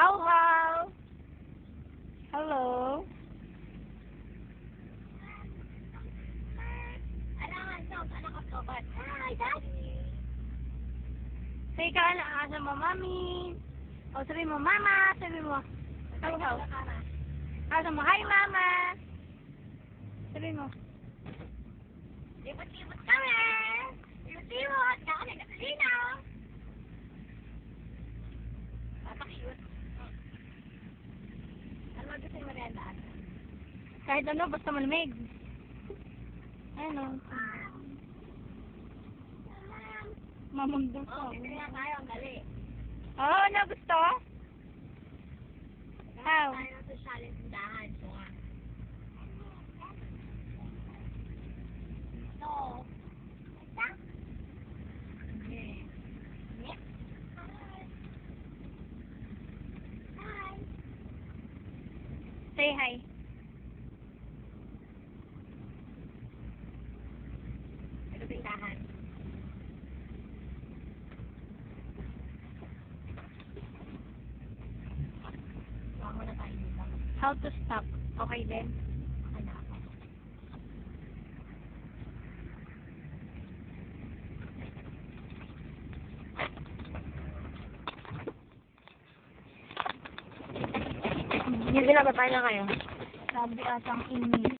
How how? Hello. Hi, Daddy. Say ka na, asa mo, Mami. O, sabi mo, Mama. Sabi mo. How how? Asa mo, hi, Mama. Sabi mo. Libot-libot kami. Libot-libot. Kami nakalina. Papakiyot. Ano ba gusto yung merienda? Kahit ano, basta malamig. Ano? Mamamdol Oh, ka. bibili na tayo. Ang gali. Oo, ano gusto? How? Tayo ng sosyaleng tindahan. So, ito. Ito? Okay. Next. Hi. Say hi. Ito tindahan. Huwag mo na tayo dito. How to stop. Okay din. Okay na ako. Hindi na ba tayo na kayo? Sabi atang ini.